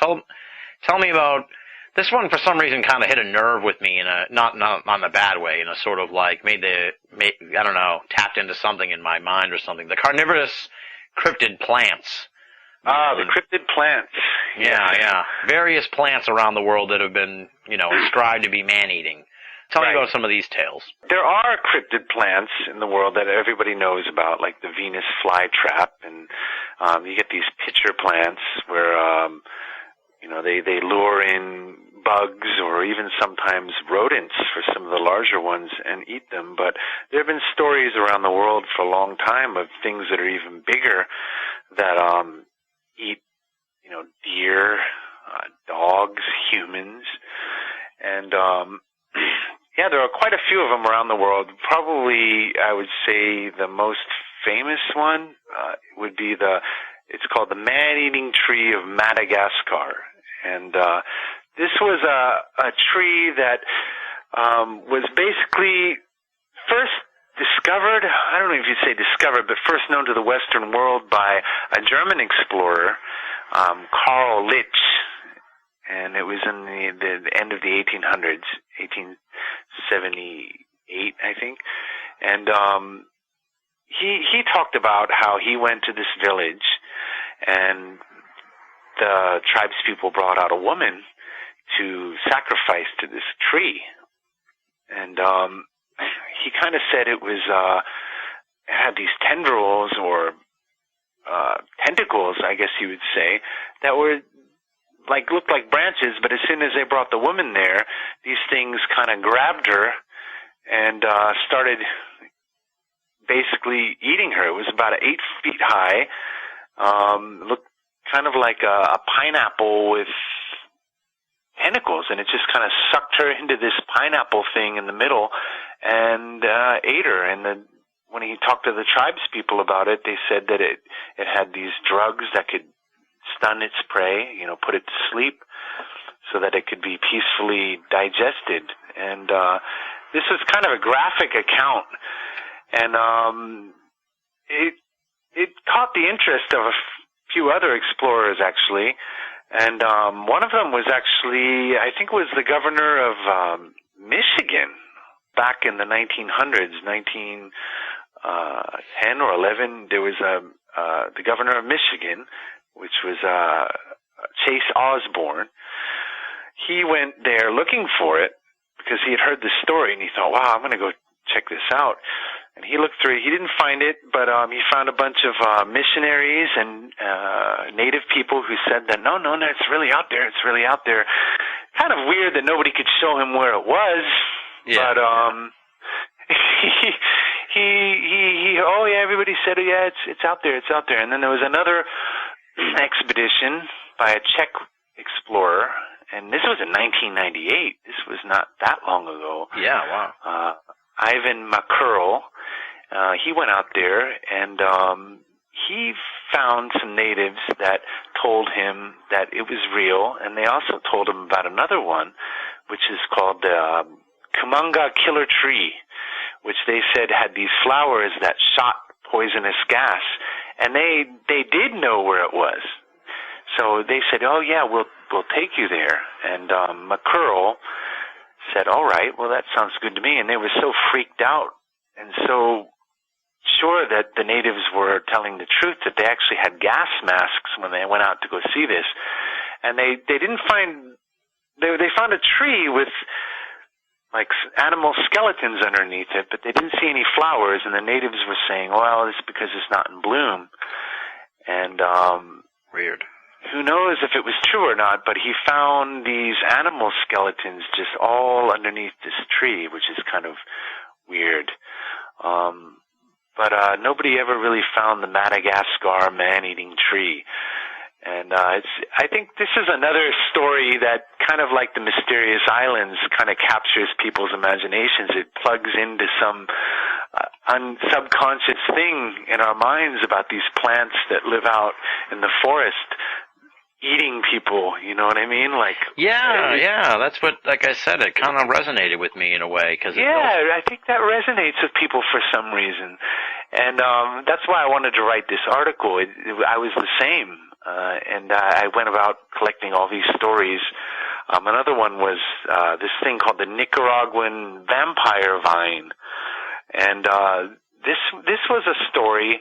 Tell me about this one. For some reason, kind of hit a nerve with me in a not on the bad way, in a sort of like I don't know, tapped into something in my mind or something. The carnivorous cryptid plants. The cryptid plants. Yeah. Various plants around the world that have been, ascribed to be man-eating. Tell me about some of these tales. There are cryptid plants in the world that everybody knows about, like the Venus flytrap, and you get these pitcher plants where, they lure in bugs or even sometimes rodents for some of the larger ones and eat them. But there have been stories around the world for a long time of things that are even bigger that eat, deer, dogs, humans, and there are quite a few of them around the world. Probably, I would say the most famous one would be it's called the man-eating tree of Madagascar, and this was a tree that was basically first discovered, I don't know if you'd say discovered, but first known to the Western world by a German explorer, Karl Litsch, and it was in the end of the 1800s, 1878, I think. And he talked about how he went to this village, and the tribespeople brought out a woman to sacrifice to this tree. And he kind of said it was it had these tendrils or tentacles, I guess you would say, that were looked like branches, but as soon as they brought the woman there, these things kind of grabbed her and started basically eating her. It was about 8 feet high, looked kind of like a pineapple with tentacles, and it just kind of sucked her into this pineapple thing in the middle and ate her. And when he talked to the tribespeople about it, they said that it had these drugs that could stun its prey, put it to sleep so that it could be peacefully digested. And this was kind of a graphic account, and it caught the interest of a few other explorers, actually. And one of them was actually, I think it was the governor of Michigan back in the 1900s, 1910 or 11. There was the governor of Michigan, which was Chase Osborne. He went there looking for it because he had heard the story, and he thought, wow, I'm going to go check this out. And he looked through it. He didn't find it, but he found a bunch of missionaries and native people who said that, no, it's really out there. It's really out there. Kind of weird that nobody could show him where it was, but everybody said, oh, yeah, it's out there. It's out there. And then there was another expedition by a Czech explorer, and this was in 1998. This was not that long ago. Yeah, wow. Ivan Makurl, he went out there, and he found some natives that told him that it was real, and they also told him about another one, which is called the Kumunga killer tree, which they said had these flowers that shot poisonous gas, and they did know where it was. So they said, oh, yeah, we'll take you there. And Makurl said, all right, well, that sounds good to me. And they were so freaked out and so sure that the natives were telling the truth that they actually had gas masks when they went out to go see this. And they didn't find, they found a tree with like animal skeletons underneath it, but they didn't see any flowers. And the natives were saying, well, it's because it's not in bloom. And weird. Who knows if it was true or not, but he found these animal skeletons just all underneath this tree, which is kind of weird. But nobody ever really found the Madagascar man-eating tree. And I think this is another story that kind of like the Mysterious Islands kind of captures people's imaginations. It plugs into some subconscious thing in our minds about these plants that live out in the forest eating people, you know what I mean? Yeah, that's what, like I said, it kind of resonated with me in a way. I think that resonates with people for some reason. And that's why I wanted to write this article. I was the same. and I went about collecting all these stories. Another one was this thing called the Nicaraguan vampire vine, and this was a story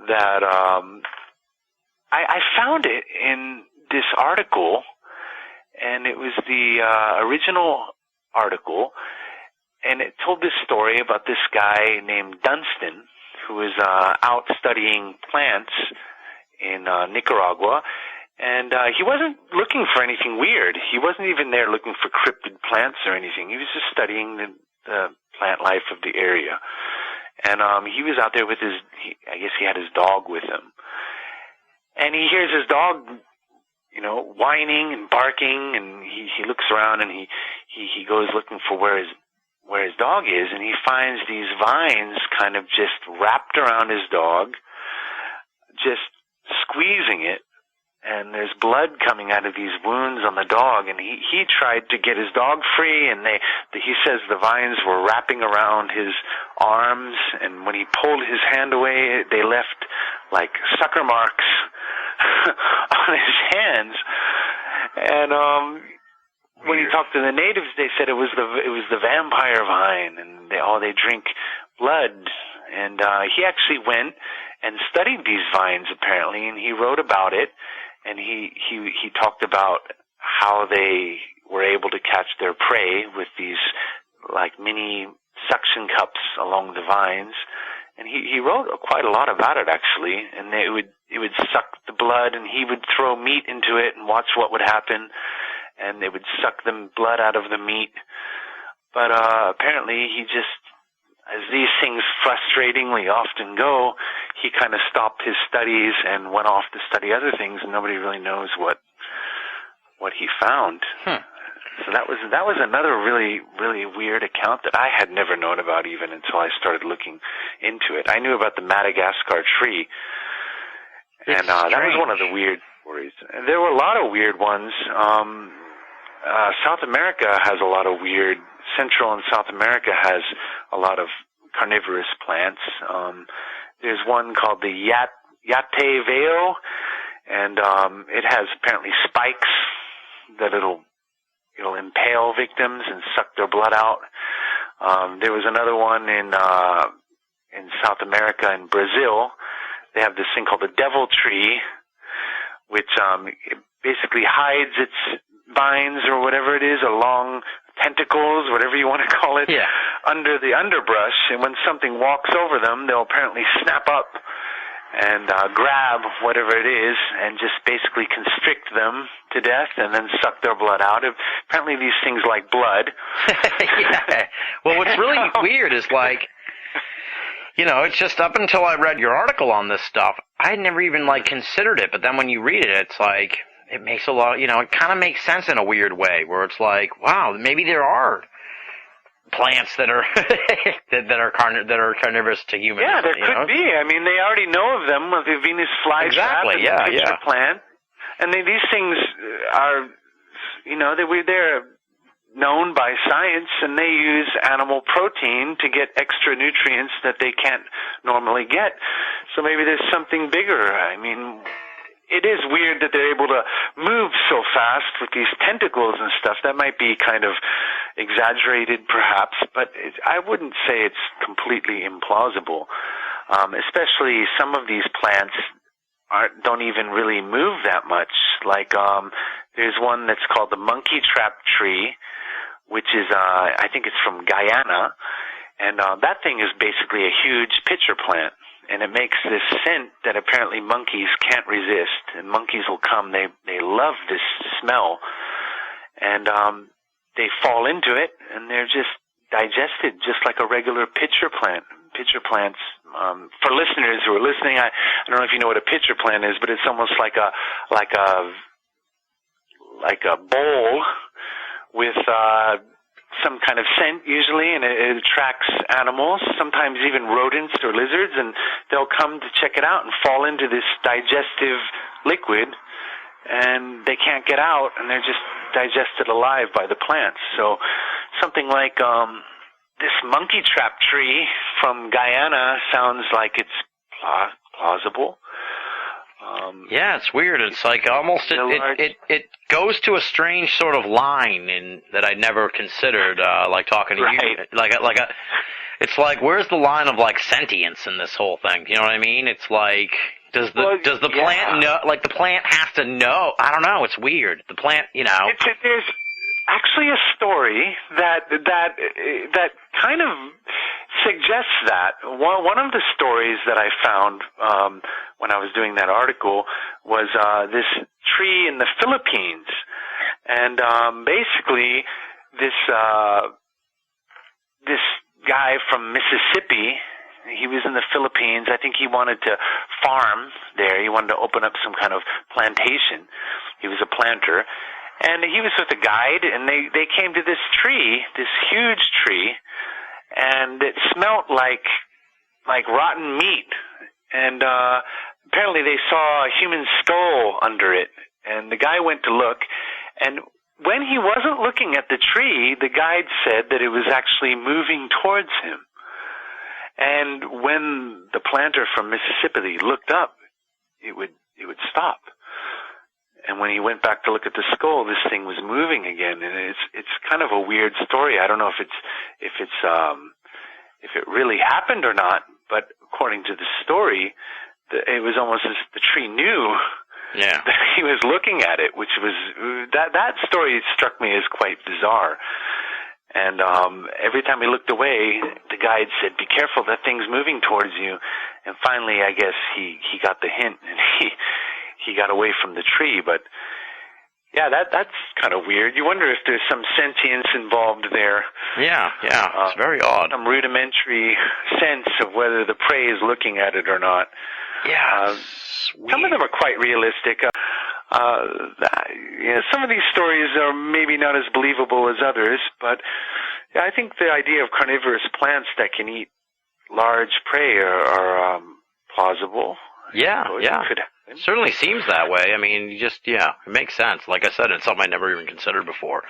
that I found it in this article, and it was the original article, and it told this story about this guy named Dunstan who was out studying plants in Nicaragua, and he wasn't looking for anything weird. He wasn't even there looking for cryptid plants or anything. He was just studying the plant life of the area. And he was out there with I guess he had his dog with him. And he hears his dog, whining and barking, and he looks around, and he goes looking for where his dog is, and he finds these vines kind of just wrapped around his dog, just squeezing it, and there's blood coming out of these wounds on the dog, and he tried to get his dog free, and he says the vines were wrapping around his arms, and when he pulled his hand away, they left like sucker marks on his hands. And when he talked to the natives, they said it was the vampire vine, and they drink blood. And he actually went and studied these vines apparently, and he wrote about it. And he talked about how they were able to catch their prey with these like mini suction cups along the vines. And he wrote quite a lot about it actually. And it would suck the blood, and he would throw meat into it and watch what would happen. And they would suck the blood out of the meat. But apparently he just, as these things frustratingly often go, he kind of stopped his studies and went off to study other things, and nobody really knows what he found. So that was another really, really weird account that I had never known about even until I started looking into it. I knew about the Madagascar tree, and that was one of the weird stories. And there were a lot of weird ones. South America has a lot of weird. Central and South America has a lot of carnivorous plants. There's one called the Yate Veo, and it has apparently spikes that it'll impale victims and suck their blood out. There was another one in South America, in Brazil. They have this thing called the devil tree, which it basically hides its vines or whatever it is, along tentacles, whatever you want to call it, under the underbrush, and when something walks over them, they'll apparently snap up and grab whatever it is and just basically constrict them to death and then suck their blood out. Apparently these things like blood. Yeah. Well, what's really weird is it's just up until I read your article on this stuff, I had never even considered it, but then when you read it, it's like, it makes a lot, it kind of makes sense in a weird way, where it's like, wow, maybe there are plants that are that are carnivorous to humans. Yeah, there could be. I mean, they already know of them, of the Venus flytrap and the pitcher plant, and these things are, they're known by science, and they use animal protein to get extra nutrients that they can't normally get. So maybe there's something bigger. I mean, it is weird that they're able to move so fast with these tentacles and stuff. That might be kind of exaggerated, perhaps, but I wouldn't say it's completely implausible. Especially some of these plants don't even really move that much. There's one that's called the monkey trap tree, which is, I think it's from Guyana, and that thing is basically a huge pitcher plant. And it makes this scent that apparently monkeys can't resist. And monkeys will come. They love this smell. And they fall into it, and they're just digested just like a regular pitcher plant. Pitcher plants, for listeners who are listening, I don't know if you know what a pitcher plant is, but it's almost like a bowl with some kind of scent usually, and it attracts animals, sometimes even rodents or lizards, and they'll come to check it out and fall into this digestive liquid, and they can't get out, and they're just digested alive by the plants. So something like this monkey trap tree from Guyana sounds like it's plausible. Yeah, it's weird. It's like almost it goes to a strange sort of line that I never considered. Like talking to you, it's like where's the line of like sentience in this whole thing? You know what I mean? It's like does the plant know? Like the plant has to know? I don't know. It's weird. The plant, There's actually a story that kind of suggests that. One of the stories that I found when I was doing that article was this tree in the Philippines, and basically this guy from Mississippi. He was in the Philippines. I think he wanted to farm there. He wanted to open up some kind of plantation. He was a planter. And he was with a guide, and they came to this tree, this huge tree, and it smelt like rotten meat. And apparently they saw a human skull under it. And the guy went to look, and when he wasn't looking at the tree, the guide said that it was actually moving towards him. And when the planter from Mississippi looked up, it would stop. And when he went back to look at the skull, this thing was moving again, and it's kind of a weird story. I don't know if it really happened or not, but according to the story, it was almost as the tree knew that he was looking at it, which was that story struck me as quite bizarre. And every time he looked away, the guide said, "Be careful, that thing's moving towards you." And finally, I guess he got the hint, and he got away from the tree. But yeah, that's kind of weird. You wonder if there's some sentience involved there. Yeah, it's very odd. Some rudimentary sense of whether the prey is looking at it or not. Yeah, some of them are quite realistic. Some of these stories are maybe not as believable as others, but I think the idea of carnivorous plants that can eat large prey are plausible. Yeah. Could happen. Certainly seems that way. I mean, it makes sense. Like I said, it's something I never even considered before.